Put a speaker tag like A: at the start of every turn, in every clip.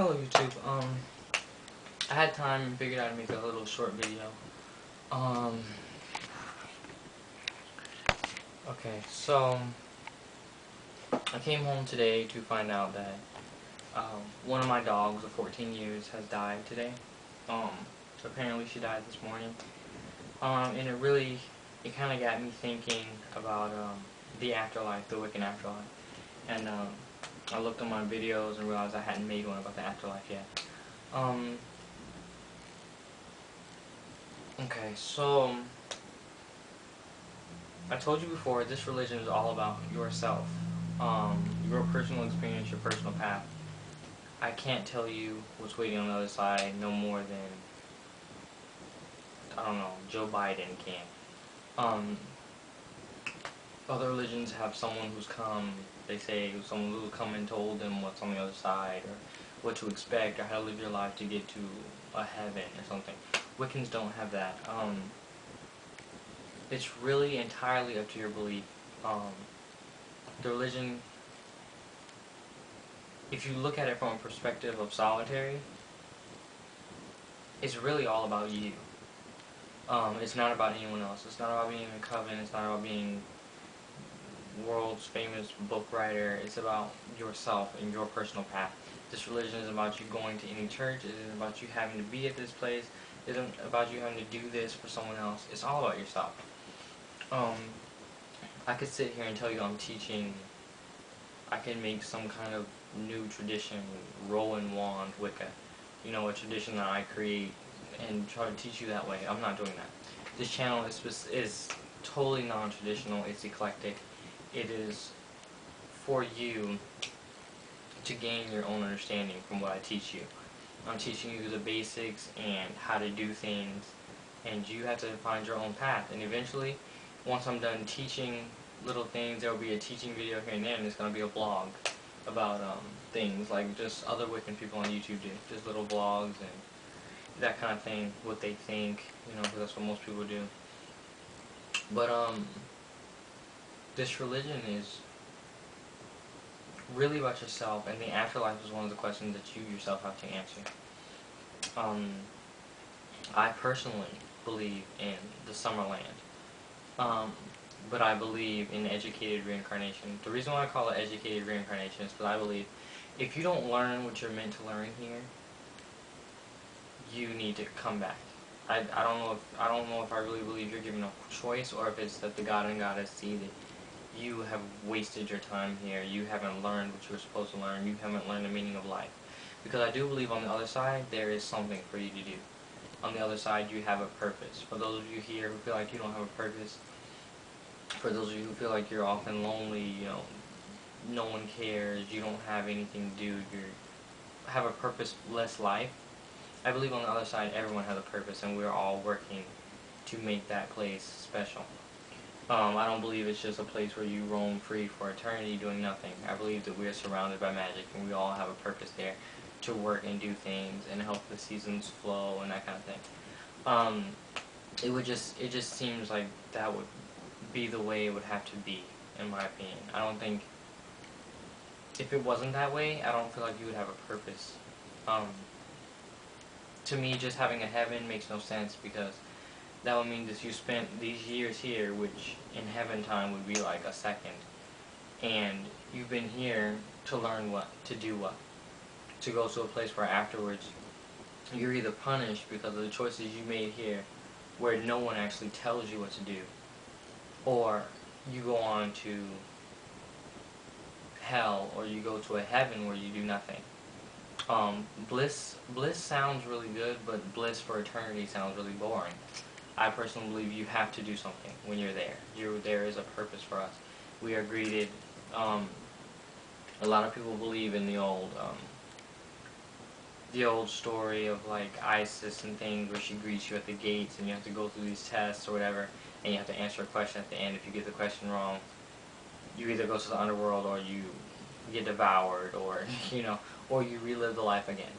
A: Hello YouTube. I had time and figured I'd make a little short video. Okay, so I came home today to find out that one of my dogs of 14 years has died today. Apparently she died this morning. And it kind of got me thinking about the afterlife, the Wiccan afterlife. And I looked on my videos and realized I hadn't made one about the afterlife yet. Okay, so I told you before, this religion is all about yourself, your personal experience, your personal path. I can't tell you what's waiting on the other side no more than, I don't know, Joe Biden can. Other religions have someone who's come, they say someone who's come and told them what's on the other side, or what to expect, or how to live your life to get to a heaven or something. Wiccans don't have that. It's really entirely up to your belief. The religion, if you look at it from a perspective of solitary, it's really all about you. It's not about anyone else. It's not about being in a coven. It's not about being world's famous book writer. It's about yourself and your personal path. This religion isn't about you going to any church. It isn't about you having to be at this place. It isn't about you having to do this for someone else. It's all about yourself. I could sit here and tell you I'm teaching. I can make some kind of new tradition, Rowan Wand Wicca. You know, a tradition that I create and try to teach you that way. I'm not doing that. This channel is totally non-traditional. It's eclectic. It is for you to gain your own understanding from what I teach you. I'm teaching you the basics and how to do things, and you have to find your own path. And eventually, once I'm done teaching little things, there will be a teaching video here and there, and it's going to be a blog about things like just other Wiccan people on YouTube do, just little vlogs and that kind of thing, what they think, you know, because that's what most people do. But this religion is really about yourself, and the afterlife is one of the questions that you yourself have to answer. I personally believe in the Summerland. But I believe in educated reincarnation. The reason why I call it educated reincarnation is because I believe if you don't learn what you're meant to learn here, you need to come back. I don't know if I really believe you're given a choice, or if it's that the God and Goddess see that you have wasted your time here. You haven't learned what you were supposed to learn. You haven't learned the meaning of life. Because I do believe on the other side there is something for you to do. On the other side you have a purpose. For those of you here who feel like you don't have a purpose, for those of you who feel like you're often lonely, you know, no one cares, you don't have anything to do, you have a purposeless life, I believe on the other side everyone has a purpose, and we're all working to make that place special. I don't believe it's just a place where you roam free for eternity doing nothing. I believe that we are surrounded by magic, and we all have a purpose there to work and do things and help the seasons flow and that kind of thing. It just seems like that would be the way it would have to be, in my opinion. I don't think, if it wasn't that way, I don't feel like you would have a purpose. To me, just having a heaven makes no sense, because that would mean that you spent these years here, which in heaven time would be like a second, and you've been here to learn what, to do what, to go to a place where afterwards you're either punished because of the choices you made here, where no one actually tells you what to do, or you go on to hell, or you go to a heaven where you do nothing. Bliss sounds really good, but bliss for eternity sounds really boring. I personally believe you have to do something when you're there. There is a purpose for us. We are greeted. A lot of people believe in the old story of like Isis and things, where she greets you at the gates, and you have to go through these tests or whatever, and you have to answer a question at the end. If you get the question wrong, you either go to the underworld, or you get devoured, or you know, or you relive the life again.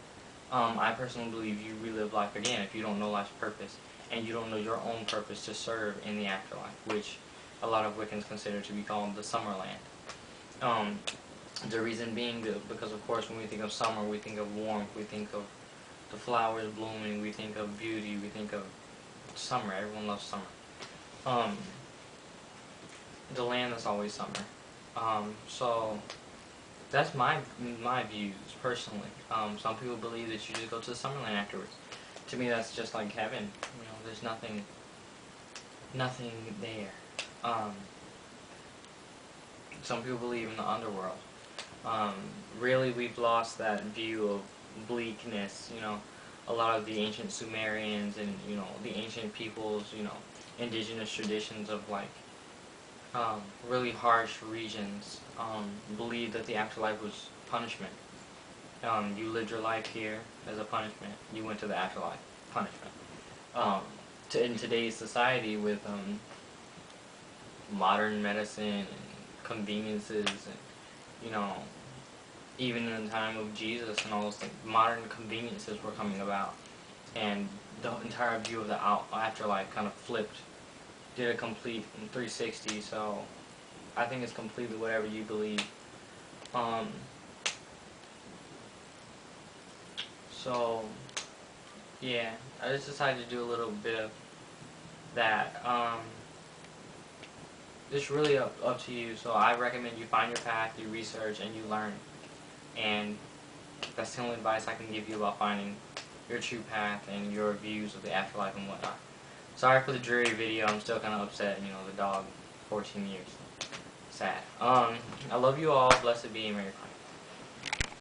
A: I personally believe you relive life again if you don't know life's purpose, and you don't know your own purpose to serve in the afterlife, which a lot of Wiccans consider to be called the Summerland. The reason being because, of course, when we think of summer, we think of warmth, we think of the flowers blooming, we think of beauty, we think of summer. Everyone loves summer. Um, the land is always summer. So that's my views personally. Some people believe that you just go to the Summerland afterwards. To me, that's just like heaven. You know, there's nothing there. Some people believe in the underworld. Really, we've lost that view of bleakness. You know, a lot of the ancient Sumerians and the ancient peoples, indigenous traditions of like really harsh regions believed that the afterlife was punishment. You lived your life here as a punishment. You went to the afterlife, punishment. In today's society with modern medicine and conveniences and even in the time of Jesus and all those things, modern conveniences were coming about, and the entire view of the afterlife kind of flipped, did a complete 360. So I think it's completely whatever you believe. So yeah, I just decided to do a little bit of that. It's really up to you. So I recommend you find your path, you research, and you learn. And that's the only advice I can give you about finding your true path and your views of the afterlife and whatnot. Sorry for the dreary video. I'm still kind of upset. The dog, 14 years. Sad. I love you all. Blessed be and Merry Christmas.